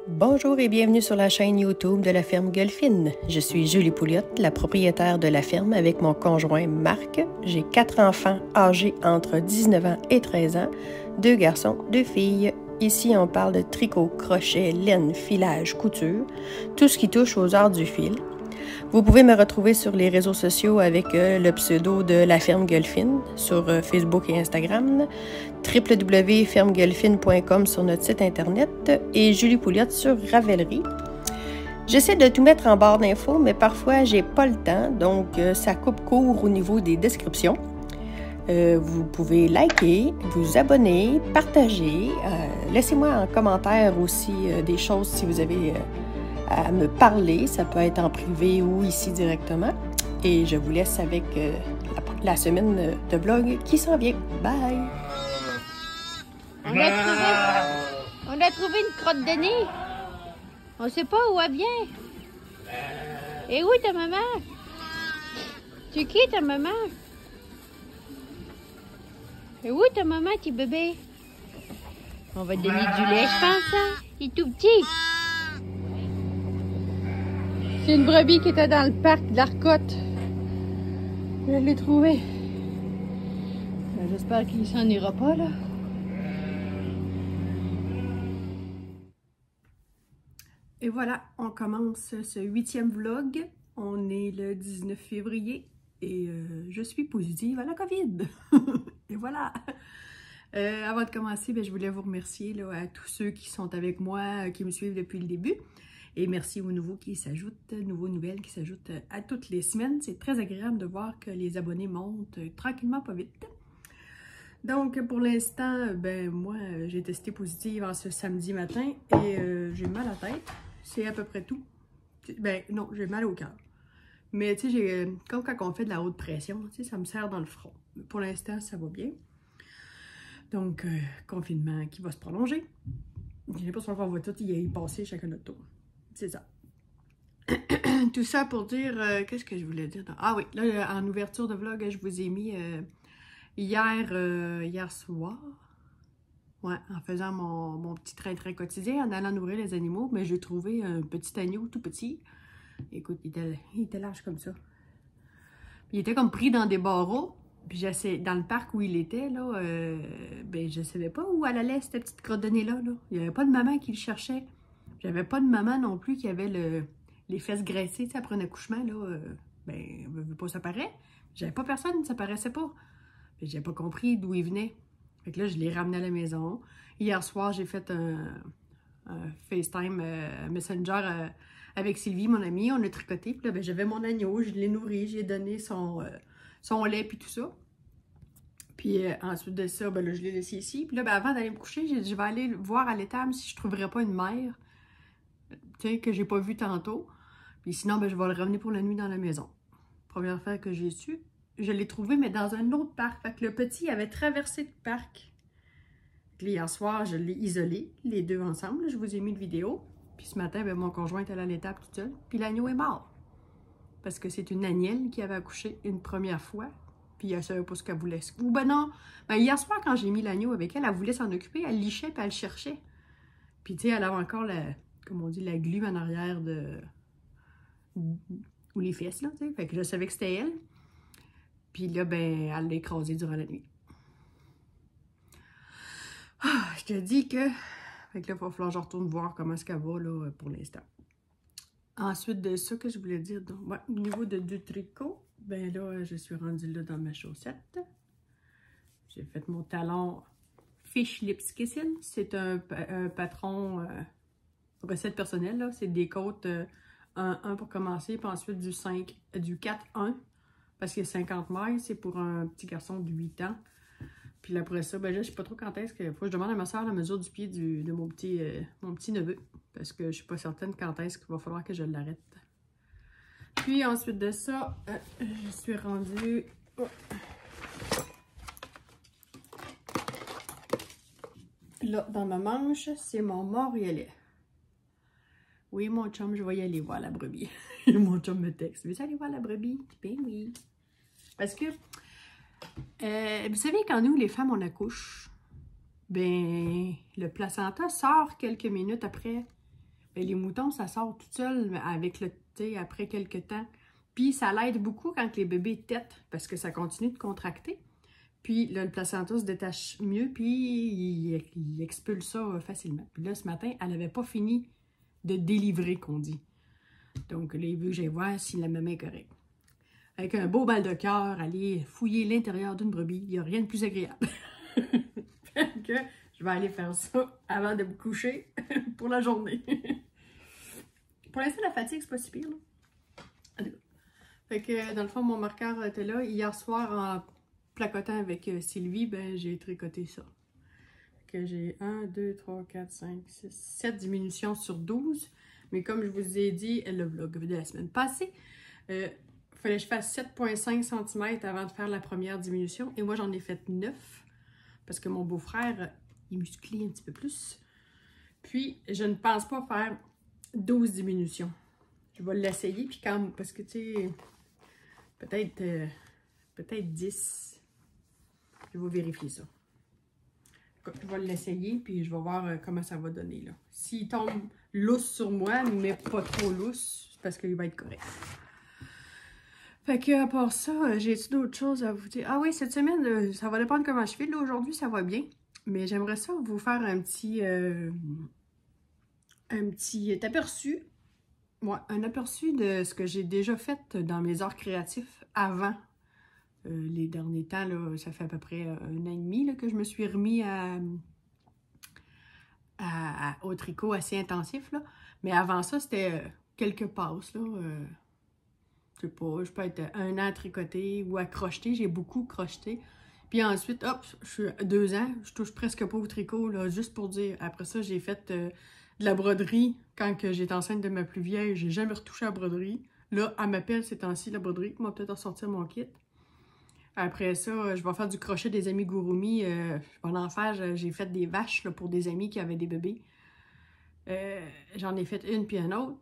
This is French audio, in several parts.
Bonjour et bienvenue sur la chaîne YouTube de la ferme Gueulfine. Je suis Julie Pouliot, la propriétaire de la ferme avec mon conjoint Marc. J'ai 4 enfants âgés entre 19 ans et 13 ans, 2 garçons, 2 filles. Ici, on parle de tricot, crochet, laine, filage, couture, tout ce qui touche aux arts du fil. Vous pouvez me retrouver sur les réseaux sociaux avec le pseudo de la ferme Gueulfine sur Facebook et Instagram, www.fermegueulfine.com sur notre site internet et Julie Pouliot sur Ravelry. J'essaie de tout mettre en barre d'infos, mais parfois j'ai pas le temps, donc ça coupe court au niveau des descriptions. Vous pouvez liker, vous abonner, partager. Laissez-moi en commentaire aussi des choses si vous avez à me parler. Ça peut être en privé ou ici directement. Et je vous laisse avec la semaine de vlog qui s'en vient. Bye! On a trouvé une crotte de nez. On sait pas où elle vient. Et où est ta maman? Tu qui ta maman? Et où est ta maman, petit bébé? On va te donner du lait, je pense, hein? Il est tout petit. C'est une brebis qui était dans le parc de l'Arcotte. Je l'ai trouvée. J'espère qu'il s'en ira pas, là. Et voilà, on commence ce 8e vlog. On est le 19 février et je suis positive à la COVID. Et voilà! Avant de commencer, je voulais vous remercier là, à tous ceux qui sont avec moi, qui me suivent depuis le début. Et merci aux nouveaux qui s'ajoutent, nouveaux nouvelles qui s'ajoutent à toutes les semaines. C'est très agréable de voir que les abonnés montent tranquillement, pas vite. Donc, pour l'instant, moi, j'ai testé positive en ce samedi matin et j'ai mal à la tête. C'est à peu près tout. Non, j'ai mal au cœur. Mais tu sais, comme quand on fait de la haute pression, tu sais, ça me serre dans le front. Pour l'instant, ça va bien. Donc, confinement qui va se prolonger. J'ai l'impression qu'on va tout y passer chacun notre tour. C'est ça. Tout ça pour dire, qu'est-ce que je voulais dire? Ah oui, là, en ouverture de vlog, je vous ai mis hier soir. Ouais, en faisant mon petit train-train quotidien, en allant nourrir les animaux, mais j'ai trouvé un petit agneau tout petit. Écoute, il était large comme ça. Il était comme pris dans des barreaux. Puis dans le parc où il était, là, je savais pas où elle allait, cette petite crotte de nez-là. Là. Il n'y avait pas de maman qui le cherchait. J'avais pas de maman non plus qui avait les fesses graissées, tu sais, après un accouchement, là. Pas ça paraît. J'avais pas personne, ça paraissait pas. Puis j'ai pas compris d'où il venait. Fait que là, je l'ai ramené à la maison. Hier soir, j'ai fait un FaceTime Messenger avec Sylvie, mon amie. On a tricoté. Puis là, j'avais mon agneau, je l'ai nourri, j'ai donné son lait puis tout ça. Puis ensuite de ça, là, je l'ai laissé ici. Puis là, avant d'aller me coucher, j'ai dit, je vais aller voir à l'étable si je trouverais pas une mère, tu sais, que j'ai pas vue tantôt. Puis sinon, je vais le ramener pour la nuit dans la maison. Première fois que j'ai su. Je l'ai trouvé, mais dans un autre parc. Fait que le petit avait traversé le parc. Puis hier soir, je l'ai isolé, les deux ensemble. Je vous ai mis une vidéo. Puis ce matin, mon conjoint est allé à l'étable tout seul. Puis l'agneau est mort. Parce que c'est une agnelle qui avait accouché une première fois. Puis elle ne savait pas ce qu'elle voulait. Ou non. Hier soir, quand j'ai mis l'agneau avec elle, elle voulait s'en occuper. Elle lichait puis elle cherchait. Puis tu sais, elle avait encore comme on dit, la glu en arrière ou les fesses, là, tu sais. Fait que je savais que c'était elle. Puis là, elle l'a écrasé durant la nuit. Ah, je te dis que... Fait que là, il va falloir que je retourne voir comment est-ce qu'elle va, là, pour l'instant. Ensuite de ça, que je voulais dire, donc, au niveau du tricot, là, je suis rendue là dans ma chaussette. J'ai fait mon talon Fish Lips Kissin. C'est un patron recette personnelle, là. C'est des côtes 1 pour commencer, puis ensuite du 4-1. Parce que 50 mailles, c'est pour un petit garçon de 8 ans. Puis après ça, là, je sais pas trop quand est-ce qu'il faut que je demande à ma soeur la mesure du pied de mon petit neveu. Parce que je suis pas certaine quand est-ce qu'il va falloir que je l'arrête. Puis ensuite de ça, je suis rendue... Oh. Là, dans ma manche, c'est mon montréalais. Oui, mon chum, je vais y aller voir la brebis. Mon chum me texte. Veux-tu aller voir la brebis? Ben oui. Parce que, vous savez, quand nous, les femmes, on accouche, le placenta sort quelques minutes après ben, les moutons, ça sort tout seul avec le thé après quelques temps. Puis ça l'aide beaucoup quand les bébés tètent parce que ça continue de contracter. Puis là, le placenta se détache mieux, puis il expulse ça facilement. Puis là, ce matin, elle n'avait pas fini de délivrer, qu'on dit. Donc là, il veut que j'aille voir si la maman est correcte. Avec un beau bal de cœur, aller fouiller l'intérieur d'une brebis, il n'y a rien de plus agréable. Fait que je vais aller faire ça avant de me coucher pour la journée. Pour l'instant, la fatigue, c'est pas si pire, là. Fait que, dans le fond, mon marqueur était là. Hier soir, en placotant avec Sylvie, ben, j'ai tricoté ça. Fait que j'ai 1, 2, 3, 4, 5, 6, 7 diminutions sur 12. Mais comme je vous ai dit, le vlog de la semaine passée, il fallait que je fasse 7,5 cm avant de faire la première diminution. Et moi, j'en ai fait 9. Parce que mon beau-frère, il musclé un petit peu plus. Puis, je ne pense pas faire 12 diminutions. Je vais l'essayer, puis quand... Parce que, tu sais... Peut-être 10. Je vais vérifier ça. Je vais l'essayer, puis je vais voir comment ça va donner, là. S'il tombe lousse sur moi, mais pas trop lousse, c'est parce qu'il va être correct. Fait que, à part ça, j'ai-tu d'autres choses à vous dire? Ah oui, cette semaine, ça va dépendre comment je file. Là, aujourd'hui, ça va bien. Mais j'aimerais ça vous faire un petit aperçu. Ouais, un aperçu de ce que j'ai déjà fait dans mes arts créatifs avant les derniers temps. Là, ça fait à peu près 1 an et demi là, que je me suis remis au tricot assez intensif. Là. Mais avant ça, c'était quelques passes. Là, je sais pas, je peux être 1 an à tricoter ou à crocheter. J'ai beaucoup crocheté. Puis ensuite, hop, je suis 2 ans. Je touche presque pas au tricot, là, juste pour dire. Après ça, j'ai fait... de la broderie, quand j'étais enceinte de ma plus vieille, j'ai jamais retouché à la broderie. Là, elle m'appelle ces temps-ci, la broderie, moi peut-être ressortir mon kit. Après ça, je vais faire du crochet des amis Gurumi. Je vais en faire, j'ai fait des vaches là, pour des amis qui avaient des bébés. J'en ai fait une puis une autre.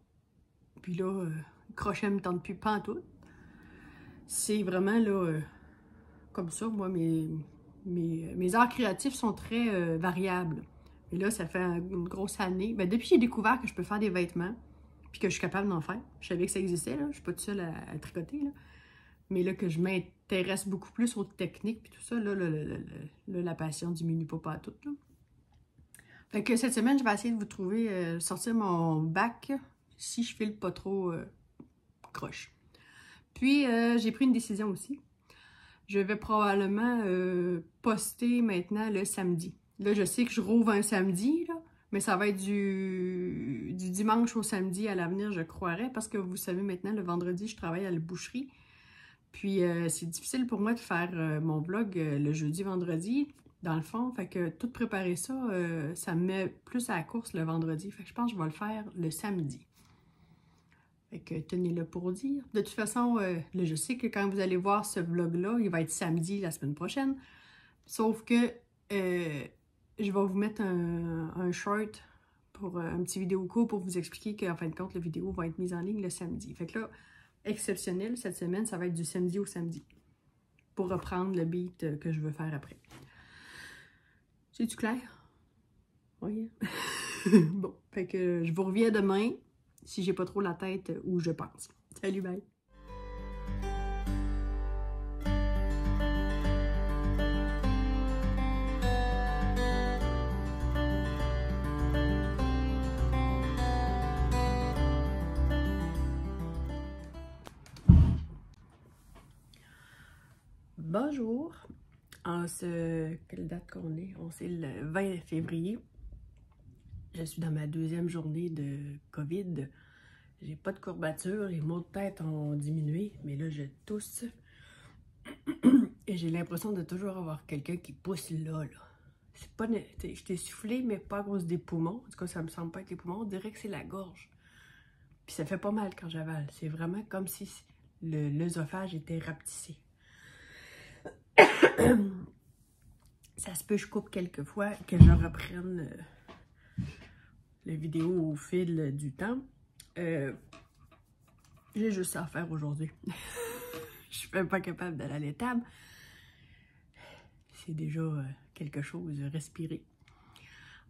Puis là, le crochet me tente plus pantoute. C'est vraiment là, comme ça, moi, mes arts créatifs sont très variables. Et là, ça fait une grosse année. Ben, depuis que j'ai découvert que je peux faire des vêtements, puis que je suis capable d'en faire, je savais que ça existait, là. Je suis pas toute seule à tricoter, là. Mais là, que je m'intéresse beaucoup plus aux techniques, puis tout ça, là, la passion diminue pas tout, là. Fait que cette semaine, je vais essayer de vous trouver, sortir mon bac, si je file pas trop croche. Puis, j'ai pris une décision aussi. Je vais probablement poster maintenant le samedi. Là, je sais que je rouvre un samedi, là, mais ça va être du dimanche au samedi à l'avenir, je croirais, parce que vous savez maintenant, le vendredi, je travaille à la boucherie. Puis, c'est difficile pour moi de faire mon vlog le jeudi, vendredi, dans le fond. Fait que tout préparer ça, ça me met plus à la course le vendredi. Fait que je pense que je vais le faire le samedi. Fait que tenez-le pour dire. De toute façon, là, je sais que quand vous allez voir ce vlog-là, il va être samedi la semaine prochaine. Sauf que je vais vous mettre un short pour un petit vidéo court pour vous expliquer qu'en fin de compte, la vidéo va être mise en ligne le samedi. Fait que là, exceptionnel, cette semaine, ça va être du samedi au samedi. Pour reprendre le beat que je veux faire après. C'est-tu clair? Oui. Bon, fait que je vous reviens demain, si j'ai pas trop la tête où je pense. Salut, bye! Bonjour! Quelle date qu'on est? On sait le 20 février. Je suis dans ma 2e journée de COVID. J'ai pas de courbature, les maux de tête ont diminué, mais là je tousse. Et j'ai l'impression de toujours avoir quelqu'un qui pousse là. C'est pas... Je t'ai soufflé, mais pas à cause des poumons. En tout cas, ça me semble pas être les poumons. On dirait que c'est la gorge. Puis ça fait pas mal quand j'avale. C'est vraiment comme si l'œsophage était rapetissé. Ça se peut, je coupe quelques fois, que je reprenne la vidéo au fil du temps. J'ai juste ça à faire aujourd'hui. Je suis même pas capable d'aller à l'étable. C'est déjà quelque chose, respirer.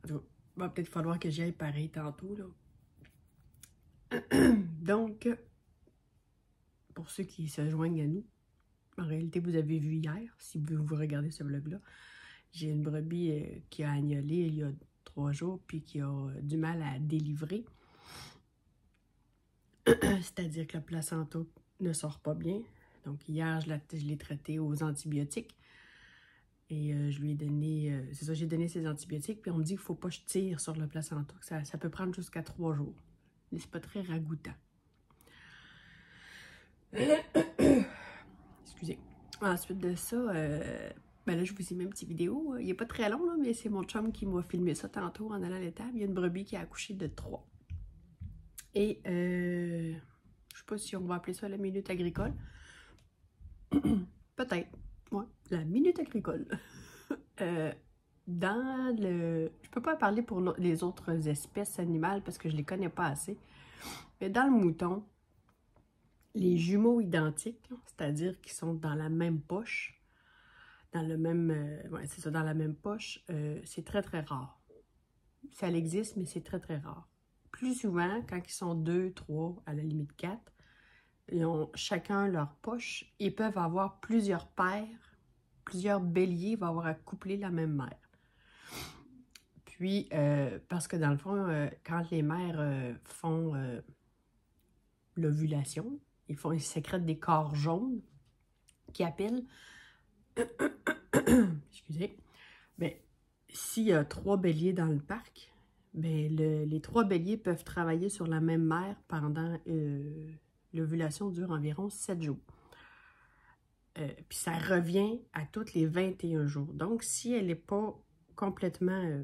En tout cas, va peut-être falloir que j'y aille pareil tantôt, là. Donc, pour ceux qui se joignent à nous, en réalité, vous avez vu hier, si vous regardez ce vlog-là, j'ai une brebis qui a agnolé il y a 3 jours, puis qui a du mal à délivrer. C'est-à-dire que le placenta ne sort pas bien. Donc, hier, je l'ai traité aux antibiotiques. Et je lui ai donné, c'est ça, j'ai donné ces antibiotiques, puis on me dit qu'il ne faut pas que je tire sur le placenta, que ça peut prendre jusqu'à 3 jours. Mais c'est pas très ragoûtant. Excusez. Ensuite de ça, ben là, je vous ai mis une petite vidéo. Il n'est pas très long, là, mais c'est mon chum qui m'a filmé ça tantôt en allant à l'étable. Il y a une brebis qui a accouché de 3. Et je ne sais pas si on va appeler ça la minute agricole. Peut-être. Ouais, la minute agricole. Dans le... Je peux pas parler pour les autres espèces animales parce que je les connais pas assez. Mais dans le mouton, les jumeaux identiques, c'est-à-dire qui sont dans la même poche, dans le même... ouais, c'est ça, dans la même poche, c'est très, très rare. Ça existe, mais c'est très, très rare. Plus souvent, quand ils sont 2, 3, à la limite 4, ils ont chacun leur poche. Ils peuvent avoir plusieurs paires, plusieurs béliers vont avoir accoupler la même mère. Puis, parce que dans le fond, quand les mères font l'ovulation, ils sécrètent des corps jaunes qui appellent... Excusez. Bien, s'il y a 3 béliers dans le parc, bien, les 3 béliers peuvent travailler sur la même mère pendant... l'ovulation dure environ 7 jours. Puis ça revient à toutes les 21 jours. Donc, si elle n'est pas complètement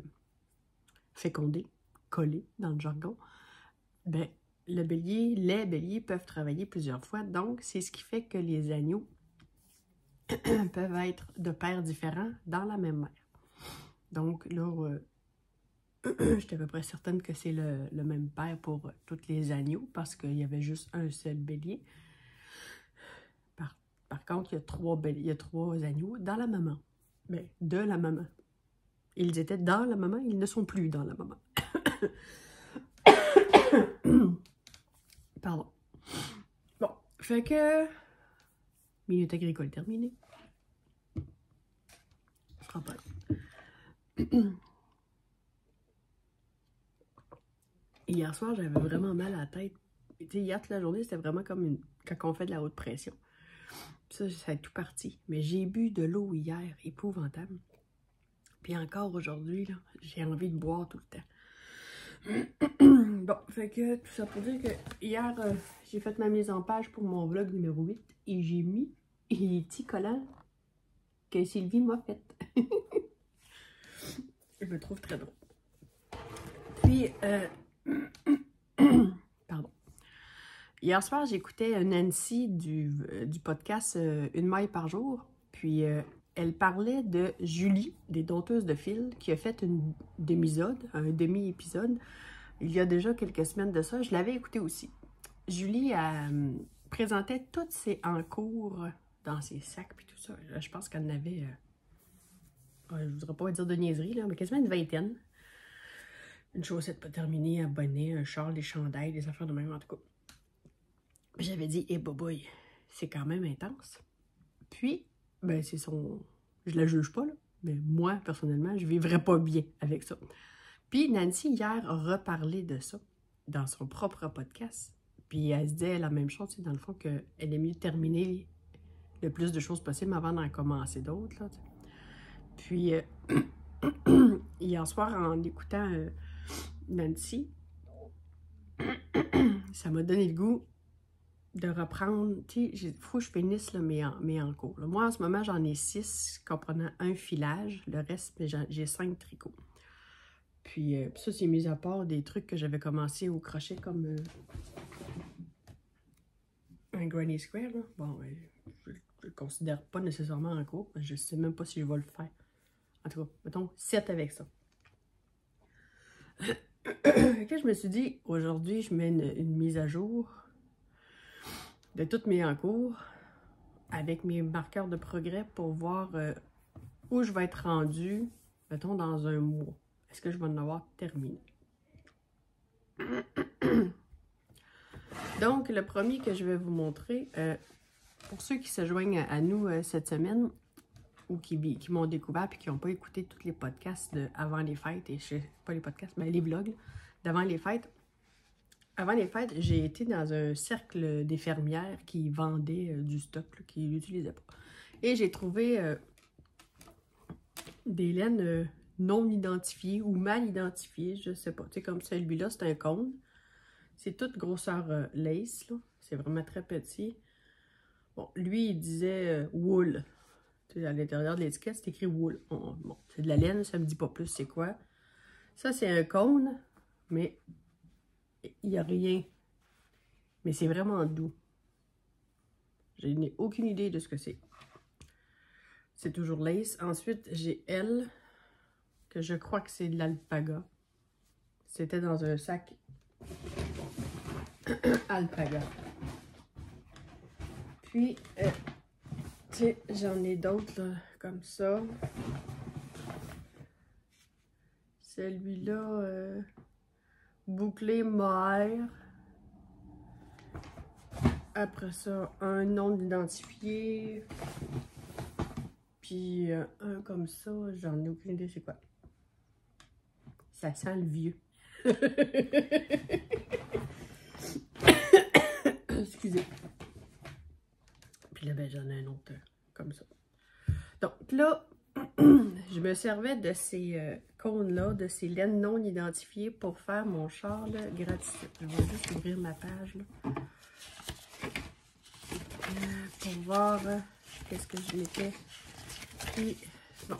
fécondée, collée dans le jargon, ben, les béliers peuvent travailler plusieurs fois. Donc, c'est ce qui fait que les agneaux peuvent être de pères différents dans la même mère. Donc, là, je suis à peu près certaine que c'est le même père pour tous les agneaux parce qu'il y avait juste un seul bélier. Par contre, il y a 3 agneaux dans la maman. Mais de la maman. Ils étaient dans la maman, ils ne sont plus dans la maman. Pardon. Bon, fait que... Minute agricole terminée. Je crois pas. Hier soir, j'avais vraiment mal à la tête. Tu sais, hier, toute la journée, c'était vraiment comme quand on fait de la haute pression. Ça a tout parti. Mais j'ai bu de l'eau hier, épouvantable. Puis encore aujourd'hui, là, j'ai envie de boire tout le temps. Bon, fait que tout ça pour dire que hier, j'ai fait ma mise en page pour mon vlog numéro 8 et j'ai mis les petits collants que Sylvie m'a fait. Je me trouve très drôle. Puis, pardon. Hier soir, j'écoutais Nancy du podcast Une maille par jour. Puis, elle parlait de Julie, des Dompteuses de fil, qui a fait un demi-épisode, il y a déjà quelques semaines de ça. Je l'avais écouté aussi. Julie présentait toutes ses encours dans ses sacs, puis tout ça. Je pense qu'elle en avait, je ne voudrais pas dire de niaiserie, là, mais quasiment une 20aine. Une chaussette pas terminée, un bonnet, un châle, des chandails, des affaires de même, en tout cas. J'avais dit, eh boboy, c'est quand même intense. Puis, ben c'est son... Je la juge pas, là, mais moi, personnellement, je vivrais pas bien avec ça. Puis Nancy, hier, a reparlé de ça dans son propre podcast. Puis elle se disait la même chose, dans le fond, qu'elle est mieux de terminer le plus de choses possible avant d'en commencer d'autres. Là, puis, hier soir, en écoutant Nancy, ça m'a donné le goût de reprendre, tu sais, il faut que je finisse là, mes encours. Là. Moi, en ce moment, j'en ai 6, comprenant un filage. Le reste, j'ai 5 tricots. Puis ça, c'est mis à part des trucs que j'avais commencé au crochet, comme un granny square. Là. Bon, je le considère pas nécessairement en cours. Je sais même pas si je vais le faire. En tout cas, mettons 7 avec ça. Que je me suis dit, aujourd'hui, je mets une mise à jour de toutes mes encours avec mes marqueurs de progrès pour voir où je vais être rendue, mettons, dans un mois. Est-ce que je vais en avoir terminé? Donc, le premier que je vais vous montrer, pour ceux qui se joignent à nous cette semaine, ou qui m'ont découvert et qui n'ont pas écouté tous les podcasts avant les fêtes, et pas les podcasts, mais les vlogs d'avant les fêtes. Avant les fêtes, j'ai été dans un cercle des fermières qui vendaient du stock, là, qui l'utilisaient pas. Et j'ai trouvé des laines non identifiées ou mal identifiées, je sais pas. Tu sais, comme celui-là, c'est un cône. C'est toute grosseur lace, là. C'est vraiment très petit. Bon, lui, il disait wool. Tu sais, à l'intérieur de l'étiquette, c'est écrit wool. Bon, c'est de la laine, ça me dit pas plus c'est quoi. Ça, c'est un cône, mais il n'y a rien. Mais c'est vraiment doux. Je n'ai aucune idée de ce que c'est. C'est toujours lace. Ensuite, j'ai elle, que je crois que c'est de l'alpaga. C'était dans un sac alpaga. Puis, tu sais, j'en ai d'autres comme ça. Celui-là, bouclé mohair. Après ça, un nom identifié. Puis un comme ça, j'en ai aucune idée c'est quoi. Ça sent le vieux. Excusez. Puis là, ben, j'en ai un autre comme ça. Donc là, je me servais de ces cônes-là, de ces laines non identifiées pour faire mon châle gratitude. Je vais juste ouvrir ma page là. Pour voir qu'est-ce que je m'étais pris. Bon,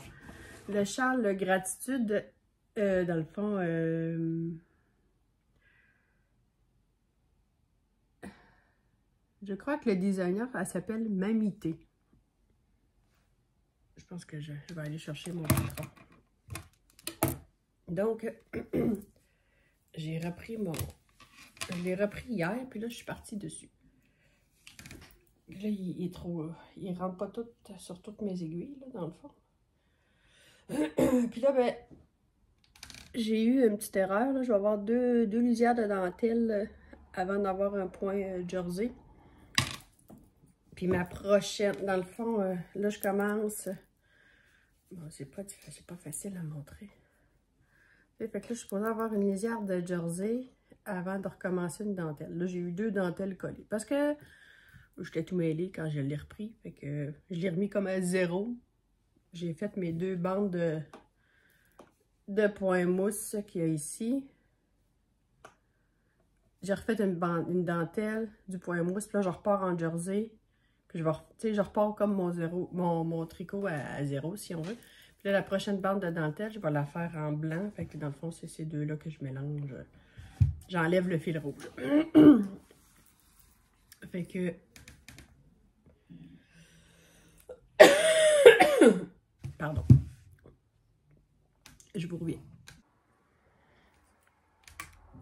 le châle gratitude, dans le fond, je crois que le designer, elle s'appelle Mamité. Je pense que je vais aller chercher mon patron. Donc, j'ai repris je l'ai repris hier, puis là, je suis partie dessus. Là, il est trop... il rentre pas tout sur toutes mes aiguilles, là, dans le fond. Puis là, ben, j'ai eu une petite erreur. Là. Je vais avoir deux lisières de dentelle avant d'avoir un point jersey. Puis ma prochaine, dans le fond, là, je commence... Bon, c'est pas facile à montrer. Fait que là, je suis supposée avoir une lisière de jersey avant de recommencer une dentelle. Là, j'ai eu 2 dentelles collées. Parce que j'étais tout mêlée quand je l'ai repris. Fait que je l'ai remis comme à 0. J'ai fait mes 2 bandes de point mousse qu'il y a ici. J'ai refait une dentelle, du point mousse. Puis là, je repars en jersey. Puis je repars comme mon tricot à 0, si on veut. Puis là, la prochaine bande de dentelle, je vais la faire en blanc. Fait que dans le fond, c'est ces deux-là que je mélange. J'enlève le fil rouge. Fait que... Pardon. Je vous reviens.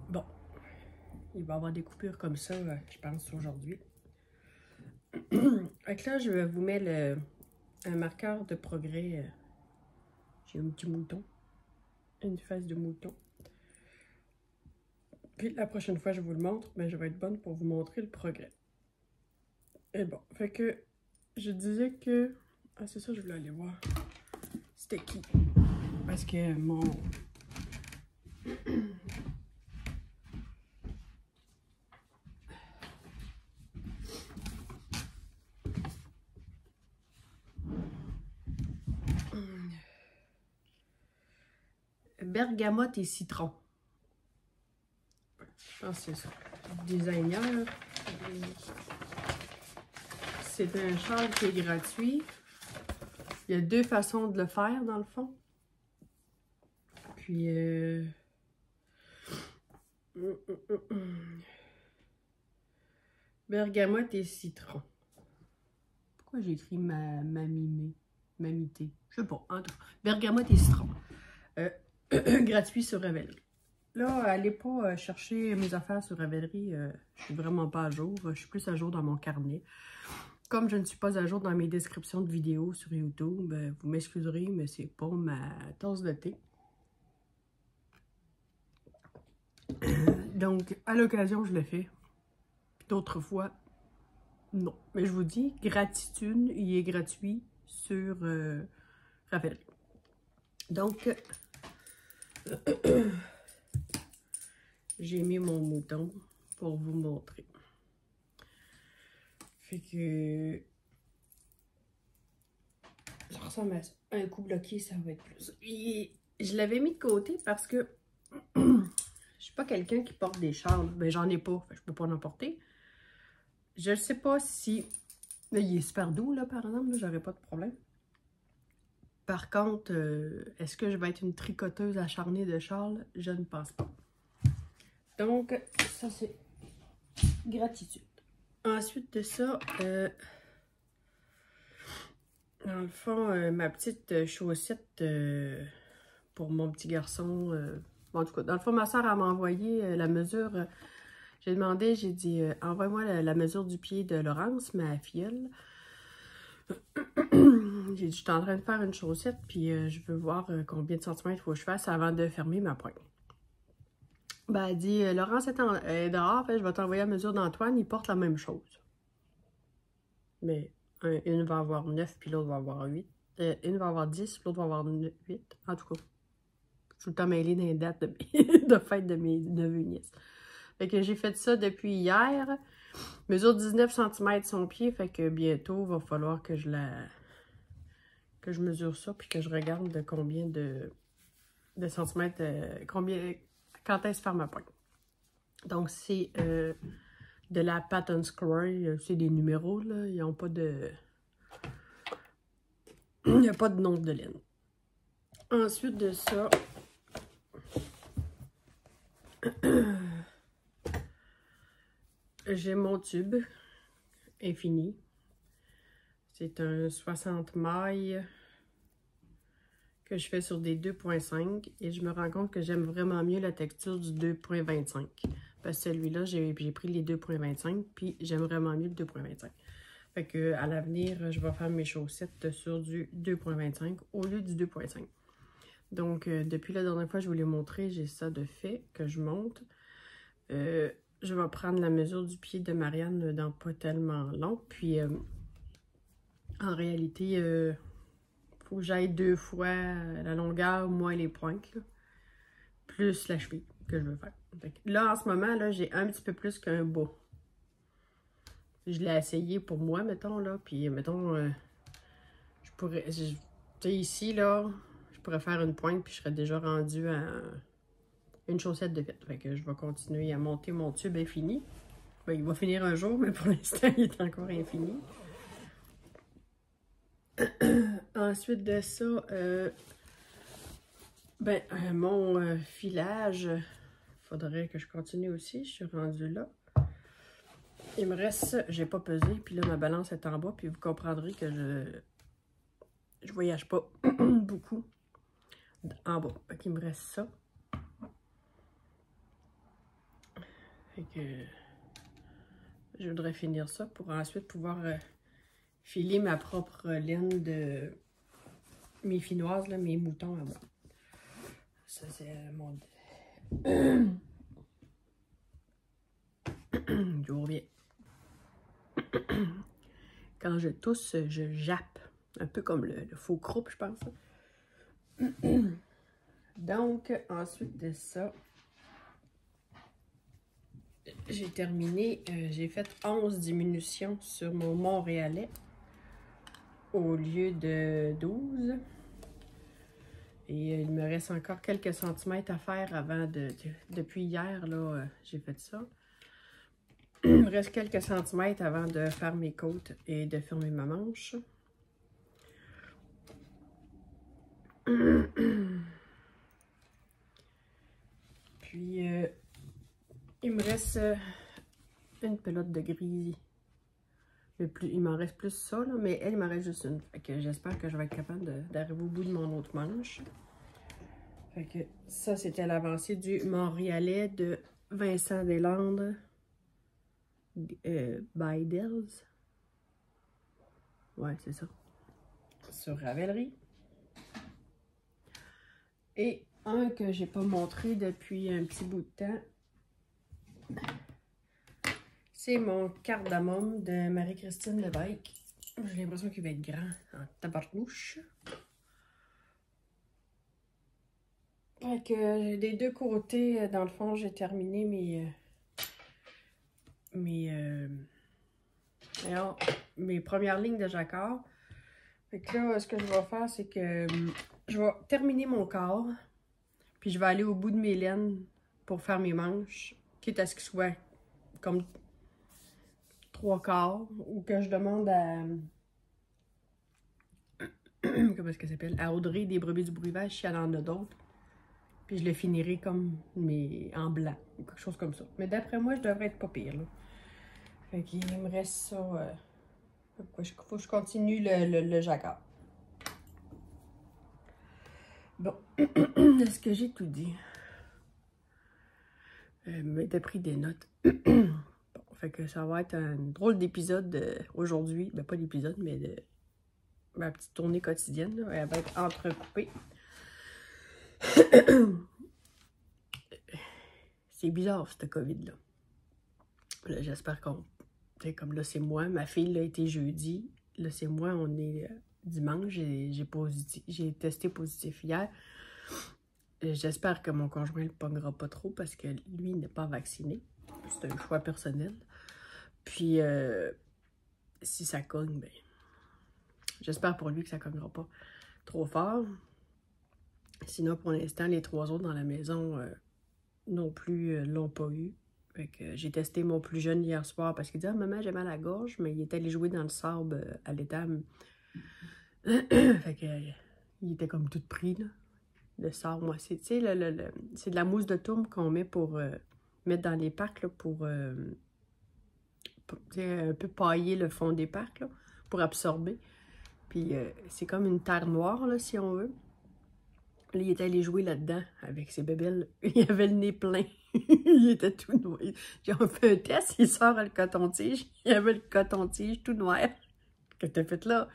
Bon. Il va y avoir des coupures comme ça, je pense, aujourd'hui. Fait que là, je vous mets un marqueur de progrès. J'ai un petit mouton. Une face de mouton. Puis la prochaine fois, je vous le montre, mais je vais être bonne pour vous montrer le progrès. Et bon, fait que je disais que... Ah, c'est ça, je voulais aller voir. C'était qui? Parce que mon... Bergamote et citron. Je pense que c'est ça. Designer. C'est un châle qui est gratuit. Il y a 2 façons de le faire, dans le fond. Puis... Bergamote et citron. Pourquoi j'ai écrit mamité? Je sais pas. En tout cas, bergamote et citron. Gratuit sur Ravelry. Là, allez pas chercher mes affaires sur Ravelry. Je suis vraiment pas à jour. Je suis plus à jour dans mon carnet. Comme je ne suis pas à jour dans mes descriptions de vidéos sur YouTube, vous m'excuserez, mais c'est pas ma tasse de thé. Donc, à l'occasion, je le fais. D'autres fois, non. Mais je vous dis, gratitude, il est gratuit sur Ravelry. Donc, j'ai mis mon mouton pour vous montrer. Fait que ça ressemble à ça. Un coup bloqué, ça va être plus. Et je l'avais mis de côté parce que je suis pas quelqu'un qui porte des châles. Ben, j'en ai pas. Fait que je peux pas en porter. Je ne sais pas si... Là, il est super doux, là, par exemple. J'aurais pas de problème. Par contre, est-ce que je vais être une tricoteuse acharnée de châles? Je ne pense pas. Donc, ça, c'est gratitude. Ensuite de ça, dans le fond, ma petite chaussette pour mon petit garçon. Bon, en tout cas, dans le fond, ma soeur m'a envoyé la mesure. J'ai demandé, j'ai dit, envoie-moi la mesure du pied de Laurence, ma filleule. J'ai dit, je suis en train de faire une chaussette, puis je veux voir combien de centimètres il faut que je fasse avant de fermer ma poigne. Ben, elle dit, Laurence est dehors, fait, je vais t'envoyer la mesure d'Antoine, il porte la même chose. Mais une va avoir 9, puis l'autre va avoir 8. Une va avoir 10, l'autre va avoir 8. En tout cas, je suis tout le temps mêlée dans les dates de fête de mes neveux et nièces. Fait que j'ai fait ça depuis hier. Mesure 19 cm son pied, fait que bientôt, il va falloir que je mesure ça, puis que je regarde de combien de centimètres, quand est-ce faire ma poigne. Donc, c'est de la Pattern Square, c'est des numéros, là, ils n'ont pas de... Il n'y a pas de nombre de laine. Ensuite de ça... J'ai mon tube infini. C'est un 60 mailles que je fais sur des 2.5 et je me rends compte que j'aime vraiment mieux la texture du 2.25. Parce que celui-là, j'ai pris les 2.25 puis j'aime vraiment mieux le 2.25. Fait que à l'avenir, je vais faire mes chaussettes sur du 2.25 au lieu du 2.5. Donc, depuis la dernière fois, je vous l'ai montré, j'ai ça de fait que je monte. Je vais prendre la mesure du pied de Marianne dans pas tellement long. Puis, en réalité, il faut que j'aille 2 fois la longueur, moins les pointes, là, plus la cheville que je veux faire. Donc, là, en ce moment, là, j'ai un petit peu plus qu'un bas. Je l'ai essayé pour moi, mettons, là. Puis, mettons, je pourrais... Tu sais, ici, là, je pourrais faire une pointe, puis je serais déjà rendue à... une chaussette de fait. Fait que je vais continuer à monter mon tube infini. Ben, il va finir un jour, mais pour l'instant, il est encore infini. Ensuite de ça, mon filage, faudrait que je continue aussi. Je suis rendue là. Il me reste, j'ai pas pesé, puis là, ma balance est en bas, puis vous comprendrez que je voyage pas beaucoup en bas. Fait qu'il me reste ça. Fait que je voudrais finir ça pour ensuite pouvoir filer ma propre laine de mes finoises, là, mes moutons à moi. Ça, c'est mon... Je reviens. Quand je tousse, je jappe. Un peu comme le faux croupe, je pense. Donc, ensuite de ça... J'ai terminé, j'ai fait 11 diminutions sur mon montréalais au lieu de 12. Et il me reste encore quelques centimètres à faire avant de... Depuis hier, là, j'ai fait ça. Il me reste quelques centimètres avant de faire mes côtes et de fermer ma manche. Puis... il me reste une pelote de gris. Mais plus, il m'en reste plus ça, là, mais elle, il m'en reste juste une. Fait que j'espère que je vais être capable d'arriver au bout de mon autre manche. Fait que ça, c'était l'avancée du Montréalais de Vincent Deslandes by Dells. Ouais, c'est ça. Sur Ravelry. Et un que j'ai pas montré depuis un petit bout de temps. C'est mon cardamome de Marie-Christine Lévesque. J'ai l'impression qu'il va être grand en tabarnouche. Fait que des deux côtés, dans le fond, j'ai terminé mes premières lignes de jacquard. Fait que là, ce que je vais faire, c'est que je vais terminer mon corps. Puis je vais aller au bout de mes laines pour faire mes manches. Quitte à ce qu'il soit comme 3/4. Ou que je demande à... comment est-ce que ça s'appelle? À Audrey des Brebis du Bruvage si elle en a d'autres. Puis je le finirai comme en blanc. Ou quelque chose comme ça. Mais d'après moi, je devrais être pas pire, là. Fait qu'il me reste ça... faut que je continue le jacquard. Bon. Est-ce que j'ai tout dit? T'as pris des notes. Bon, fait que ça va être un drôle d'épisode aujourd'hui. Ben, pas d'épisode, mais de ma petite tournée quotidienne. Là. Elle va être entrecoupée. C'est bizarre, cette COVID-là. Là, j'espère qu'on... Comme là, c'est moi. Ma fille, là, était jeudi. Là, c'est moi. On est dimanche. J'ai testé positif hier. J'espère que mon conjoint ne le pognera pas trop parce que lui, il n'est pas vacciné. C'est un choix personnel. Puis, si ça cogne, ben, j'espère pour lui que ça ne cognera pas trop fort. Sinon, pour l'instant, les 3 autres dans la maison non plus l'ont pas eu. Fait que j'ai testé mon plus jeune hier soir parce qu'il dit « Ah, maman, j'ai mal à la gorge », mais il est allé jouer dans le sable à l'étable. Fait que il était comme tout pris, là. Le sable, moi, c'est de la mousse de tourbe qu'on met pour mettre dans les parcs, là, pour un peu pailler le fond des parcs, là, pour absorber. Puis c'est comme une terre noire, là, si on veut. Là, il est allé jouer là-dedans avec ses bébelles. Il avait le nez plein. Il était tout noir. J'ai fait un test, il sort le coton-tige. Il avait le coton-tige tout noir. Qu'est-ce que t'as fait là?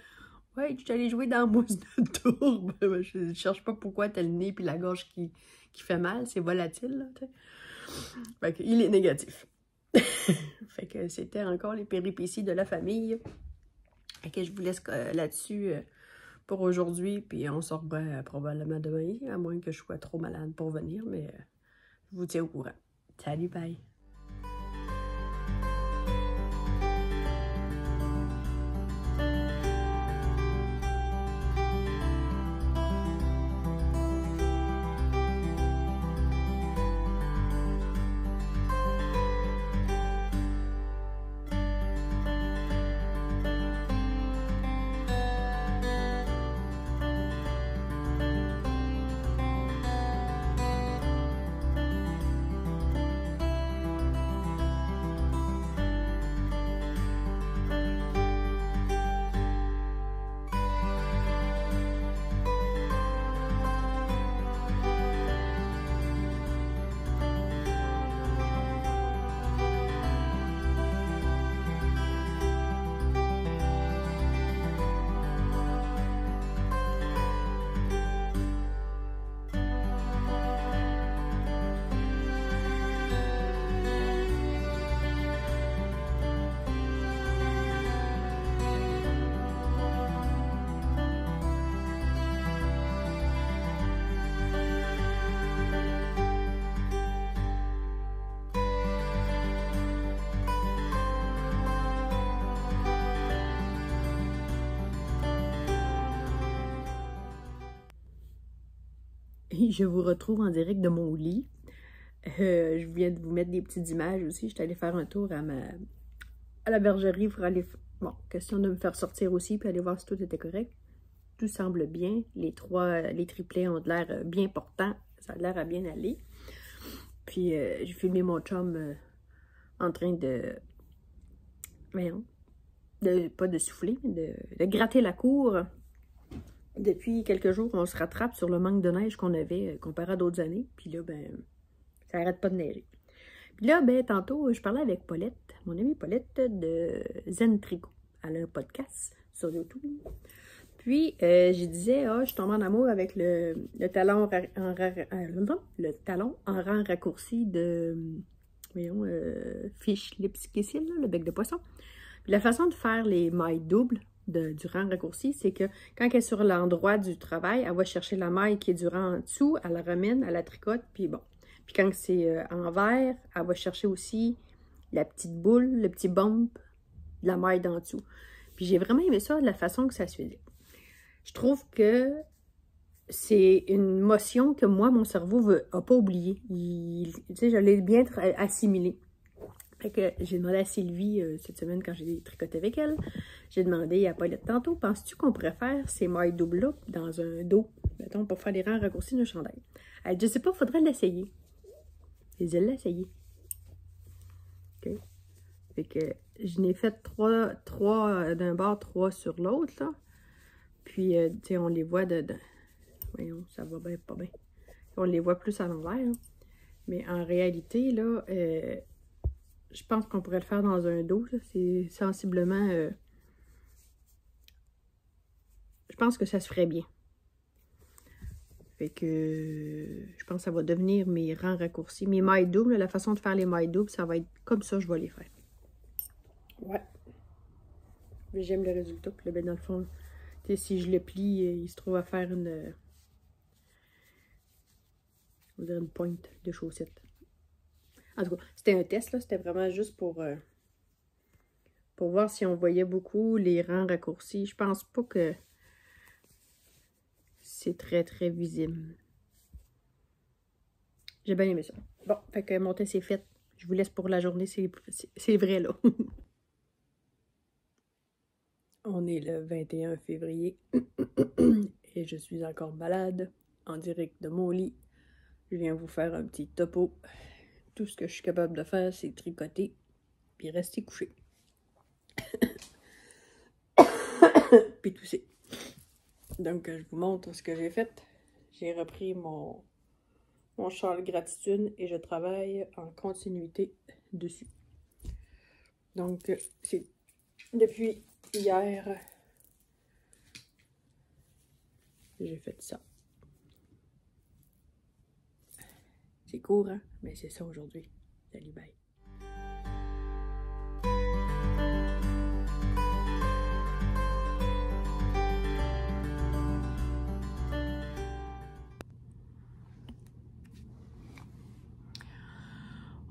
Ouais, tu es allé jouer dans la mousse de tourbe. Je ne cherche pas pourquoi t'as le nez puis la gorge qui fait mal. C'est volatile, là, t'sais. Fait qu'il est négatif. Fait que c'était encore les péripéties de la famille. Fait que je vous laisse là-dessus pour aujourd'hui. Puis on se revoit probablement demain, à moins que je sois trop malade pour venir. Mais je vous tiens au courant. Salut, bye! Je vous retrouve en direct de mon lit. Je viens de vous mettre des petites images aussi. Je suis allée faire un tour à la bergerie pour aller... Bon, question de me faire sortir aussi puis aller voir si tout était correct. Tout semble bien. Les triplets ont de l'air bien portants. Ça a l'air à bien aller. Puis j'ai filmé mon chum en train de... Voyons. Pas de souffler, mais de gratter la cour. Depuis quelques jours, on se rattrape sur le manque de neige qu'on avait comparé à d'autres années. Puis là, ben, ça n'arrête pas de neiger. Puis là, ben, tantôt, je parlais avec Paulette, mon amie Paulette de Zen Tricot. Elle a un podcast sur YouTube. Puis, je disais, je suis tombée en amour avec le talon en rang raccourci de voyons, fish lips kissil, le bec de poisson. Puis la façon de faire les mailles doubles du rang raccourci, c'est que quand elle est sur l'endroit du travail, elle va chercher la maille qui est du rang en dessous, elle la ramène, elle la tricote, puis bon. Puis quand c'est envers, elle va chercher aussi la petite boule, le petit bump de la maille d'en dessous. Puis j'ai vraiment aimé ça de la façon que ça se faisait. Je trouve que c'est une motion que moi, mon cerveau n'a pas oubliée. Tu sais, je l'ai bien assimilée. Fait que j'ai demandé à Sylvie cette semaine quand j'ai tricoté avec elle. J'ai demandé à Paulette tantôt, penses-tu qu'on pourrait faire ces mailles doubles-là dans un dos, mettons, pour faire les rangs raccourcis de chandail? Elle dit, je sais pas, faudrait l'essayer. Et je l'ai essayé. OK. Fait que je n'ai fait trois d'un bord, 3 sur l'autre, là. Puis, tu sais, on les voit voyons, ça va bien, pas bien. On les voit plus à l'envers, hein. Mais en réalité, là, je pense qu'on pourrait le faire dans un dos. C'est sensiblement... je pense que ça se ferait bien. Fait que je pense que ça va devenir mes rangs raccourcis. Mes mailles doubles, la façon de faire les mailles doubles, ça va être comme ça, je vais les faire. Ouais. Mais j'aime le résultat. Puis là, ben, dans le fond, si je le plie, il se trouve à faire une pointe de chaussette. En tout cas, c'était un test, là. C'était vraiment juste pour voir si on voyait beaucoup les rangs raccourcis. Je pense pas que c'est très, très visible. J'ai bien aimé ça. Bon, fait que mon test est fait. Je vous laisse pour la journée, c'est vrai, là. On est le 21 février et je suis encore malade, en direct de mon lit. Je viens vous faire un petit topo. Tout ce que je suis capable de faire, c'est tricoter puis rester couché. Puis tousser. Donc, je vous montre ce que j'ai fait. J'ai repris mon châle gratitude et je travaille en continuité dessus. Donc, c'est depuis hier, j'ai fait ça. C'est court, hein? Mais c'est ça aujourd'hui. Salut, bye.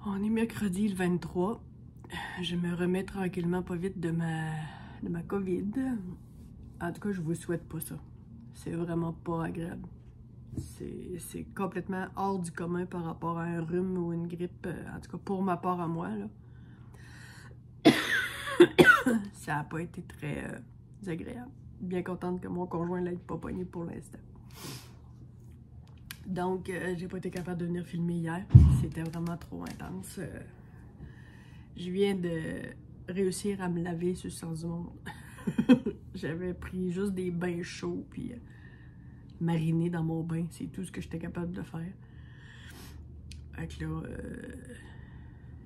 On est mercredi le 23. Je me remets tranquillement pas vite de ma COVID. En tout cas, je vous souhaite pas ça. C'est vraiment pas agréable. C'est complètement hors du commun par rapport à un rhume ou une grippe. En tout cas, pour ma part à moi, là. Ça n'a pas été très agréable. Bien contente que mon conjoint ne l'ait pas pogné pour l'instant. Donc, j'ai pas été capable de venir filmer hier. C'était vraiment trop intense. Je viens de réussir à me laver sur le sens du monde. J'avais pris juste des bains chauds, puis mariné dans mon bain. C'est tout ce que j'étais capable de faire. Fait que là,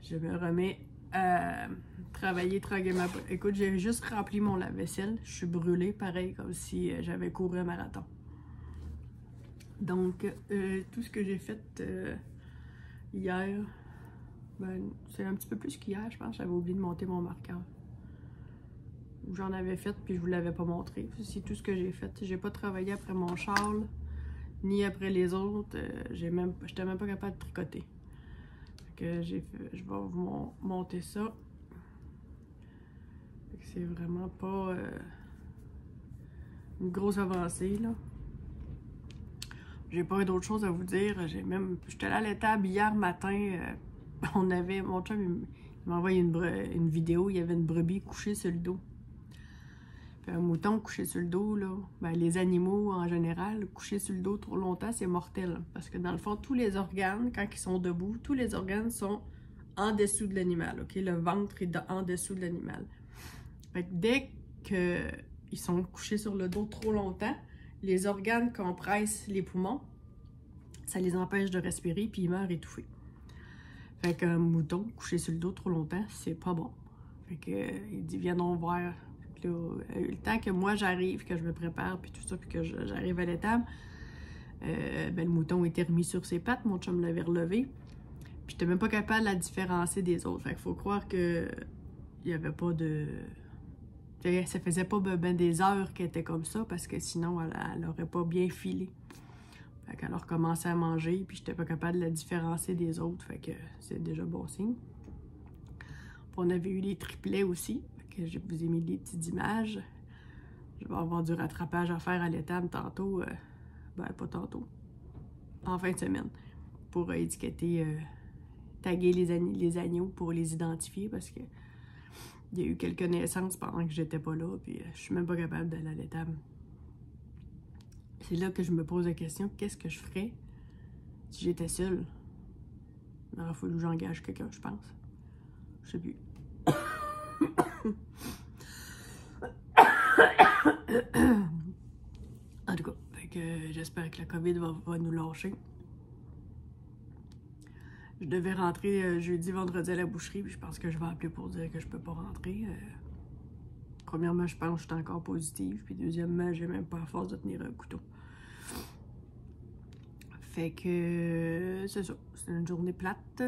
je me remets à travailler tranquillement. Écoute, j'ai juste rempli mon lave-vaisselle. Je suis brûlée, pareil, comme si j'avais couru un marathon. Donc, tout ce que j'ai fait hier, ben, c'est un petit peu plus qu'hier, je pense. J'avais oublié de monter mon marqueur. J'en avais fait, puis je vous l'avais pas montré. C'est tout ce que j'ai fait. J'ai pas travaillé après mon châle, ni après les autres. J'étais même pas capable de tricoter. Fait que je vais vous monter ça. C'est vraiment pas une grosse avancée, là. J'ai pas d'autre chose à vous dire. J'étais allée à l'étable hier matin. Mon chum, il m'a envoyé une vidéo. Il y avait une brebis couchée sur le dos. Puis un mouton couché sur le dos, là. Ben, les animaux, en général, couchés sur le dos trop longtemps, c'est mortel. Parce que dans le fond, tous les organes, quand ils sont debout, tous les organes sont en dessous de l'animal. OK? Le ventre est en dessous de l'animal. Fait que dès qu'ils sont couchés sur le dos trop longtemps, les organes compressent les poumons, ça les empêche de respirer, puis ils meurent étouffés. Fait qu'un mouton couché sur le dos trop longtemps, c'est pas bon. Fait que, il dit, viendrons voir. Là, le temps que moi j'arrive, que je me prépare, puis tout ça, puis que j'arrive à l'étable, ben, le mouton était remis sur ses pattes, mon chum l'avait relevé. Puis j'étais même pas capable de la différencier des autres. Fait qu'il faut croire que il y avait pas de... Ça faisait pas ben des heures qu'elle était comme ça, parce que sinon, elle aurait pas bien filé. Fait qu'elle a recommencé à manger, puis j'étais pas capable de la différencier des autres. Fait que c'est déjà bon signe. Puis on avait eu les triplets aussi. Fait que je vous ai mis des petites images. Je vais avoir du rattrapage à faire à l'étable tantôt. Ben, pas tantôt. En fin de semaine. Pour étiqueter, taguer les agneaux pour les identifier, parce que il y a eu quelques naissances pendant que j'étais pas là, puis je suis même pas capable d'aller à l'étable. C'est là que je me pose la question, qu'est-ce que je ferais si j'étais seule? Il aurait fallu que j'engage quelqu'un, je pense. Je sais plus. En tout cas, j'espère que la COVID va nous lâcher. Je devais rentrer jeudi, vendredi à la boucherie, puis je pense que je vais appeler pour dire que je peux pas rentrer. Premièrement, je pense que je suis encore positive, puis deuxièmement, j'ai même pas la force de tenir un couteau. Fait que c'est ça, c'est une journée plate,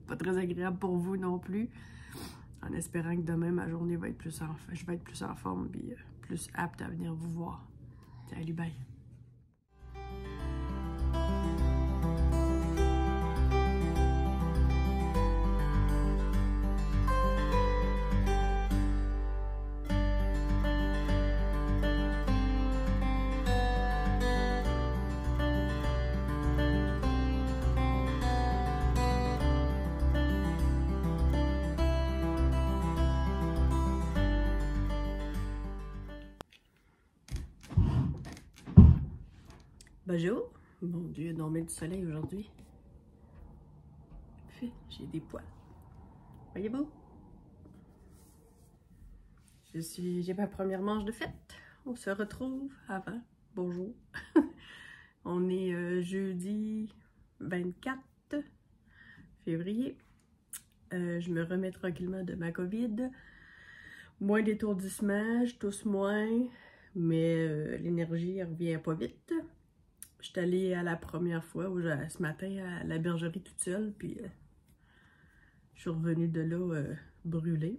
pas très agréable pour vous non plus, en espérant que demain ma journée va être plus je vais être plus en forme, puis plus apte à venir vous voir. Salut, bye! Bonjour! Mon Dieu, non mais du soleil aujourd'hui. J'ai des poils. Voyez-vous? J'ai ma première manche de fête. On se retrouve avant. Bonjour. On est jeudi 24 février. Je me remets tranquillement de ma COVID. Moins d'étourdissement, je tousse moins, mais l'énergie revient pas vite. Je suis allée à la première fois ce matin à la bergerie toute seule, puis je suis revenue de là brûlée.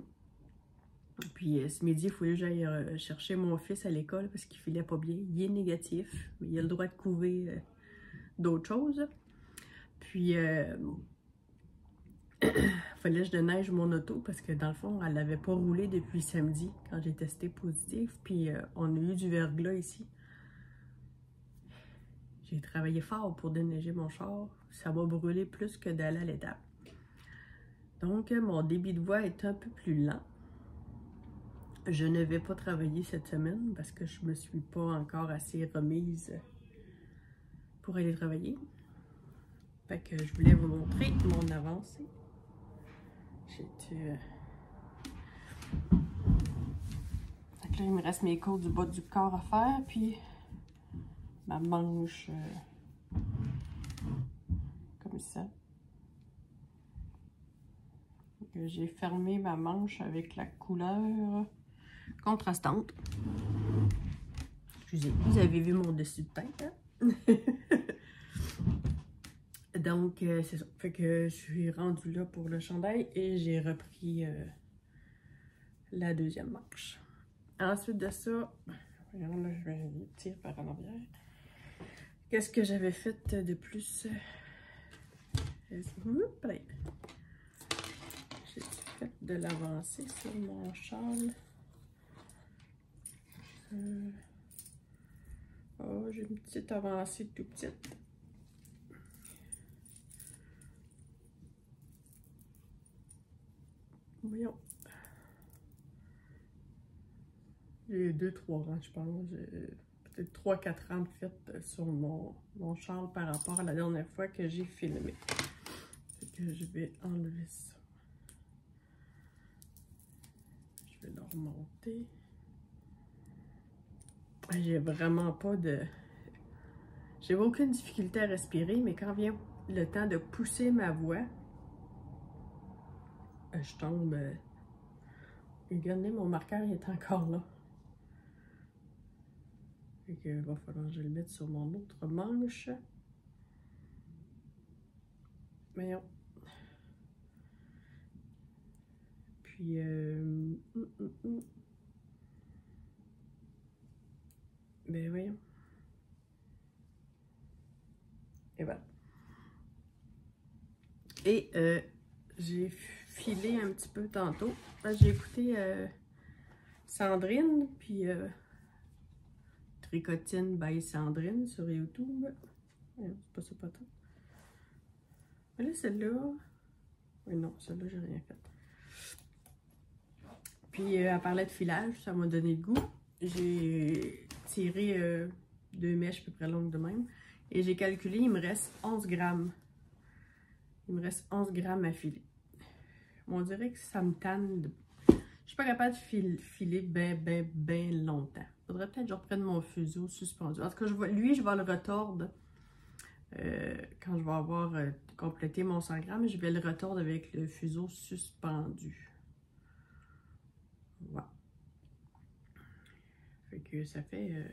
Puis ce midi, il fallait que j'aille chercher mon fils à l'école parce qu'il filait pas bien. Il est négatif, mais il a le droit de couver d'autres choses. Puis fallait que je déneige mon auto parce que dans le fond, elle n'avait pas roulé depuis samedi quand j'ai testé positif. Puis on a eu du verglas ici. J'ai travaillé fort pour déneiger mon char. Ça m'a brûlé plus que d'aller à l'étape. Donc, mon débit de voix est un peu plus lent. Je ne vais pas travailler cette semaine parce que je me suis pas encore assez remise pour aller travailler. Fait que je voulais vous montrer mon avancée. Fait que là, il me reste mes côtes du bas du corps à faire, puis ma manche comme ça. J'ai fermé ma manche avec la couleur contrastante. Excusez, vous avez vu mon dessus de tête, hein? Donc, c'est ça. Fait que je suis rendue là pour le chandail et j'ai repris la deuxième manche. Ensuite de ça, regarde là, je vais tirer par en arrière. Qu'est-ce que j'avais fait de plus? J'ai fait de l'avancée sur mon châle. Oh, j'ai une petite avancée tout petite. Voyons. J'ai 2-3 ans, je pense. Peut-être 3-4 ans de fait sur mon châle par rapport à la dernière fois que j'ai filmé. Fait que je vais enlever ça. Je vais le remonter. J'ai vraiment pas de... J'ai aucune difficulté à respirer, mais quand vient le temps de pousser ma voix, je tombe. Regardez, mon marqueur il est encore là. Fait que il va falloir que je le mette sur mon autre manche. Mais Puis, ben voyons. Et voilà. Et j'ai filé un petit peu tantôt. J'ai écouté Sandrine, puis Tricotine by Sandrine sur YouTube. C'est pas ça, pas tout. Mais là, celle-là... Oui, non, celle-là, j'ai rien fait. Puis, elle parlait de filage, ça m'a donné le goût. J'ai tiré 2 mèches à peu près longues de même. Et j'ai calculé, il me reste 11 grammes. Il me reste 11 grammes à filer. On dirait que ça me tanne de... Je suis pas capable de filer ben longtemps. Faudrait peut-être que je reprenne mon fuseau suspendu. En tout cas, lui, je vais le retordre quand je vais avoir complété mon 100 grammes. Je vais le retordre avec le fuseau suspendu. Voilà. Fait que ça fait...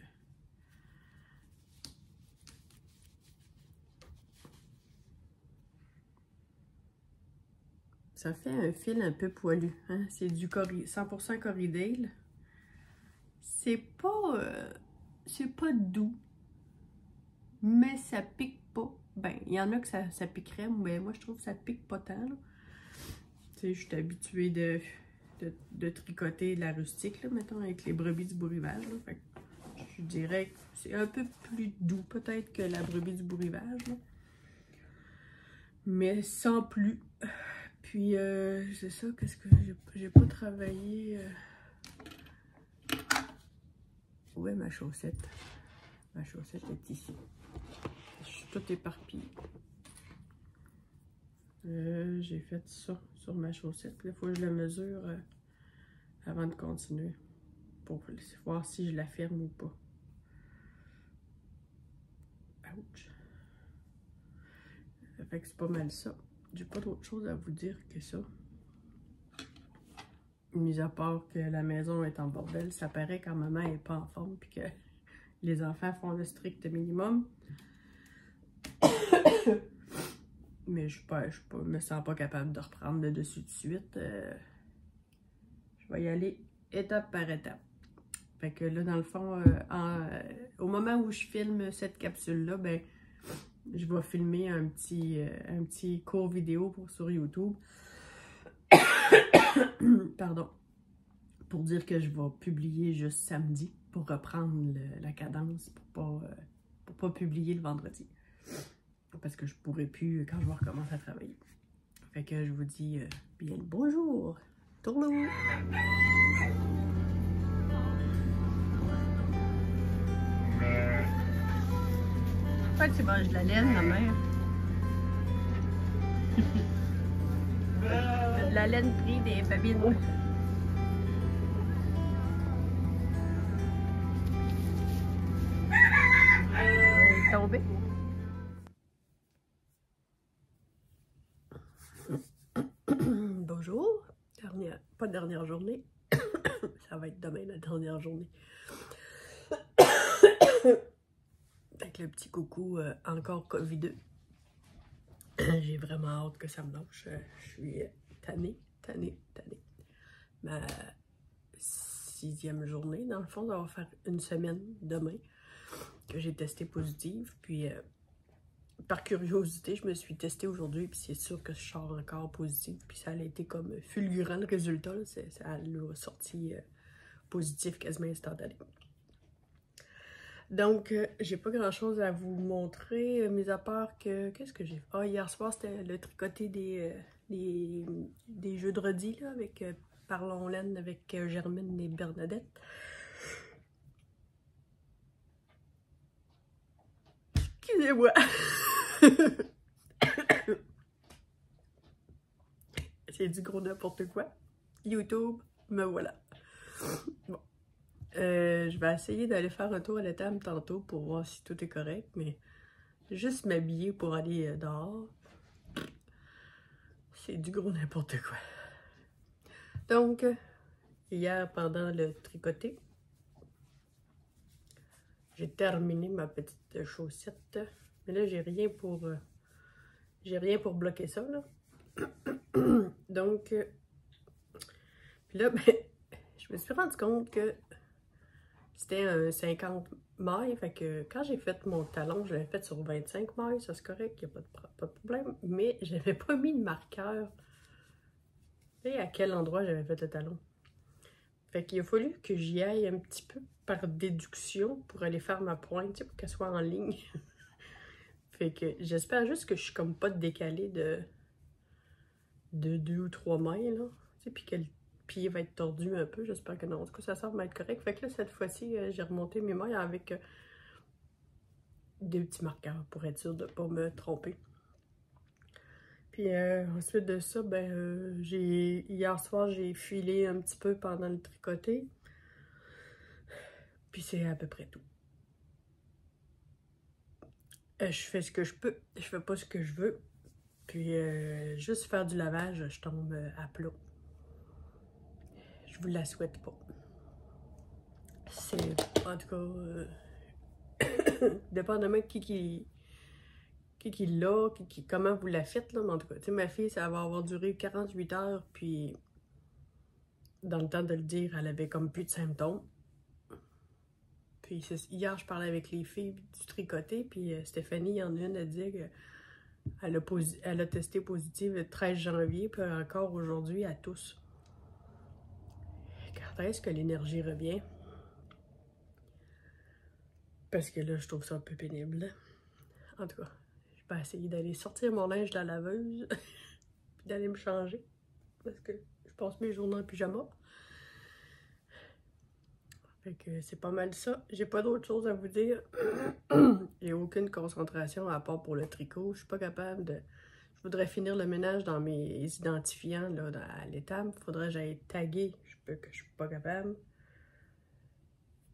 Ça fait un fil un peu poilu. Hein? C'est du 100% Corriedale. C'est pas doux. Mais ça pique pas. Ben, il y en a que ça piquerait, mais moi je trouve que ça pique pas tant. Tu sais, je suis habituée de tricoter de la rustique, là, mettons, avec les brebis du bourrivage. Là. Fait que je dirais que c'est un peu plus doux, peut-être, que la brebis du bourrivage. Là. Mais sans plus. Puis, c'est ça, qu'est-ce que j'ai pas travaillé. Où est ma chaussette? Ma chaussette est ici. Je suis toute éparpillée. J'ai fait ça sur ma chaussette. Il faut que je la mesure avant de continuer. Pour voir si je la ferme ou pas. Ouch. Ça fait que c'est pas mal ça. J'ai pas d'autre chose à vous dire que ça. Mis à part que la maison est en bordel, ça paraît quand maman est pas en forme puis que les enfants font le strict minimum. Mais je me sens pas capable de reprendre le dessus de suite. Je vais y aller étape par étape. Fait que là, dans le fond, au moment où je filme cette capsule-là, ben, je vais filmer un petit court vidéo sur YouTube. Pardon. Pour dire que je vais publier juste samedi pour reprendre la cadence pour pas publier le vendredi. Parce que je pourrai plus quand je vais recommencer à travailler. Fait que je vous dis bien le bonjour. Tourlou! Pourquoi tu manges de la laine, ma mère? De la laine prise des babines. Elle est tombée. Bonjour. Pas dernière journée. Ça va être demain la dernière journée. Avec le petit coucou encore Covideux. J'ai vraiment hâte que ça me lâche. Je suis tannée. Ma 6e journée, dans le fond, ça va faire une semaine demain que j'ai testé positive. Puis, par curiosité, je me suis testée aujourd'hui. Puis, c'est sûr que je sors encore positive. Puis, ça a été comme fulgurant le résultat. Là. Ça a sorti positif quasiment instantané. Donc, j'ai pas grand-chose à vous montrer, mis à part que... Qu'est-ce que j'ai fait? Ah, hier soir, c'était le tricoté des jeux de redis, là, avec Parlons Laine, avec Germaine et Bernadette. Excusez-moi! C'est du gros n'importe quoi. YouTube, me voilà. Bon. Je vais essayer d'aller faire un tour à l'étable tantôt pour voir si tout est correct, mais juste m'habiller pour aller dehors, c'est du gros n'importe quoi. Donc, hier, pendant le tricoté, j'ai terminé ma petite chaussette, mais là, j'ai rien pour bloquer ça, là. Donc, Puis là, ben, je me suis rendu compte que c'était un 50 mailles. Fait que quand j'ai fait mon talon, je l'avais fait sur 25 mailles. Ça, c'est correct, il n'y a pas de problème. Mais j'avais pas mis de marqueur. Et à quel endroit j'avais fait le talon. Fait qu'il a fallu que j'y aille un petit peu par déduction pour aller faire ma pointe, tu sais, pour qu'elle soit en ligne. Fait que j'espère juste que je suis comme pas décalée de 2 ou 3 mailles, là. Tu sais, puis que le pied va être tordu un peu. J'espère que non. En tout cas, ça semble être correct. Fait que là, cette fois-ci, j'ai remonté mes mailles avec des petits marqueurs pour être sûre de ne pas me tromper. Puis ensuite de ça, ben, hier soir, j'ai filé un petit peu pendant le tricoté. Puis c'est à peu près tout. Je fais ce que je peux, je fais pas ce que je veux. Puis juste faire du lavage, je tombe à plat. Je vous la souhaite pas. C'est, en tout cas, dépendamment de qui l'a, comment vous la faites, là. Mais en tout cas, tu sais, ma fille, ça va avoir duré 48 heures, puis dans le temps de le dire, elle avait comme plus de symptômes. Puis hier, je parlais avec les filles du tricoté, puis Stéphanie, il y en a une, elle dit qu'elle a testé positive le 13 janvier, puis encore aujourd'hui, à tous. Quand est-ce que l'énergie revient? Parce que là, je trouve ça un peu pénible. Là. En tout cas, je vais essayer d'aller sortir mon linge de la laveuse, puis d'aller me changer, parce que je passe mes journées en pyjama. Fait que c'est pas mal ça. J'ai pas d'autre chose à vous dire. J'ai aucune concentration à part pour le tricot. Je suis pas capable de... Je voudrais finir le ménage dans mes identifiants là, à l'étable. Faudrait que j'aille taguer. Je suis pas capable.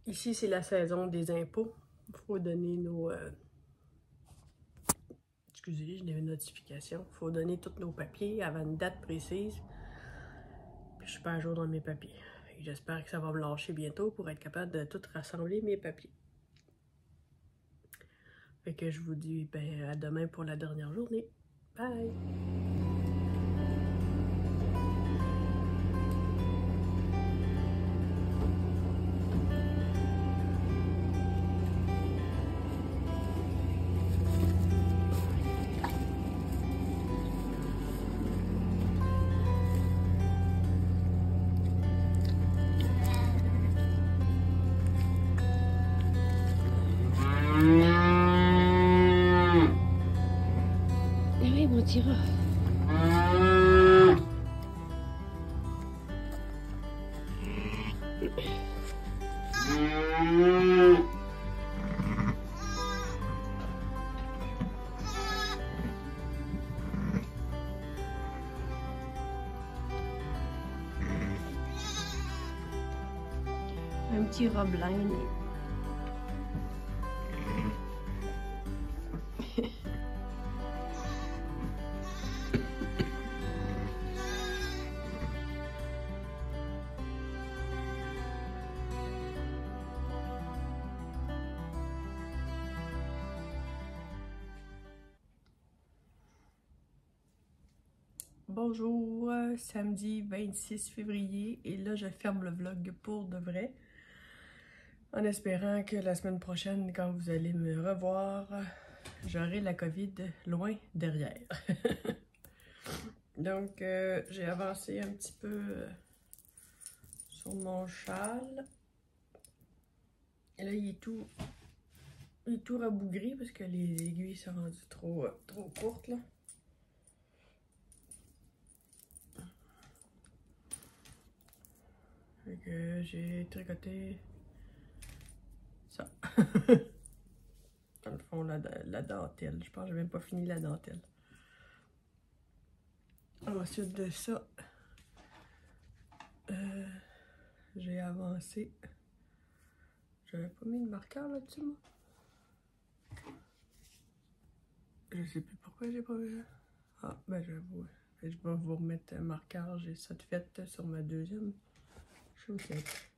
Ici, c'est la saison des impôts. Il faut donner nos... Excusez, j'ai une notification. Il faut donner tous nos papiers avant une date précise. Puis je suis pas à jour dans mes papiers. J'espère que ça va me lâcher bientôt pour être capable de tout rassembler mes papiers. Fait que je vous dis ben, à demain pour la dernière journée. Bye! Oui, mon tireur. Un petit Robeline. Bonjour, samedi 26 février et là je ferme le vlog pour de vrai en espérant que la semaine prochaine quand vous allez me revoir j'aurai la COVID loin derrière. Donc j'ai avancé un petit peu sur mon châle et là il est tout rabougri parce que les aiguilles sont rendues trop courtes là. Fait que j'ai tricoté ça. Dans le fond, la dentelle. Je pense que j'ai même pas fini la dentelle. Ensuite de ça, j'ai avancé. J'avais pas mis de marqueur là-dessus, moi. Je sais plus pourquoi j'ai pas vu. Ah, ben j'avoue. Je vais vous remettre un marqueur. J'ai ça de fait sur ma deuxième chaussette.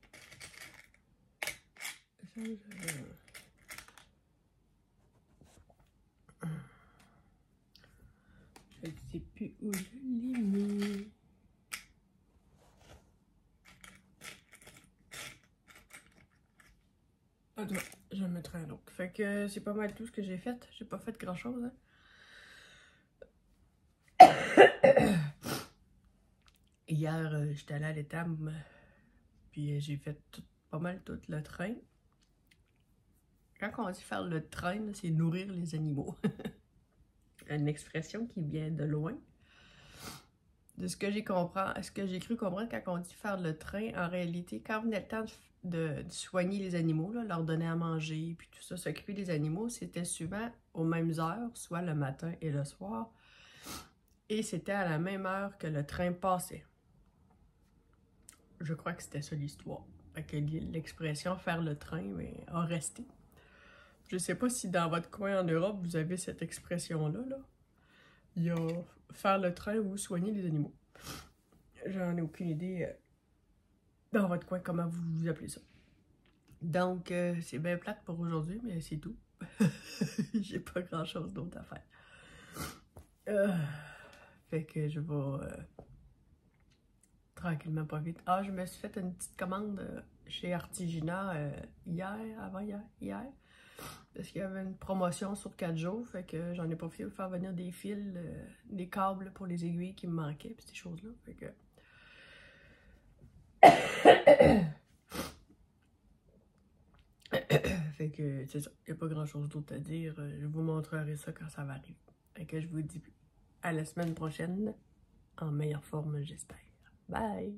Ça, je ne sais plus où je l'ai mis. train. Donc, fait que c'est pas mal tout ce que j'ai fait. J'ai pas fait grand chose. Hein. Hier, j'étais allée à l'étable, puis j'ai fait pas mal tout le train. Quand on dit faire le train, c'est nourrir les animaux. Une expression qui vient de loin. De ce que j'ai cru comprendre quand on dit faire le train, en réalité, quand venait le temps de soigner les animaux, là, leur donner à manger, puis tout ça, s'occuper des animaux, c'était souvent aux mêmes heures, soit le matin et le soir, et c'était à la même heure que le train passait. Je crois que c'était ça l'histoire. L'expression faire le train mais, a resté. Je sais pas si dans votre coin en Europe, vous avez cette expression-là. Là. Il y a faire le train ou soigner les animaux. J'en ai aucune idée dans votre coin comment vous appelez ça. Donc, c'est bien plate pour aujourd'hui, mais c'est tout. J'ai pas grand-chose d'autre à faire. Fait que je vais tranquillement pas vite. Ah, je me suis fait une petite commande chez Artigina hier. Parce qu'il y avait une promotion sur 4 jours, fait que j'en ai profité pour faire venir des fils, des câbles pour les aiguilles qui me manquaient, puis ces choses-là. Fait que... fait que c'est ça, il n'y a pas grand-chose d'autre à dire. Je vous montrerai ça quand ça va arriver. Fait que je vous dis à la semaine prochaine, en meilleure forme, j'espère. Bye!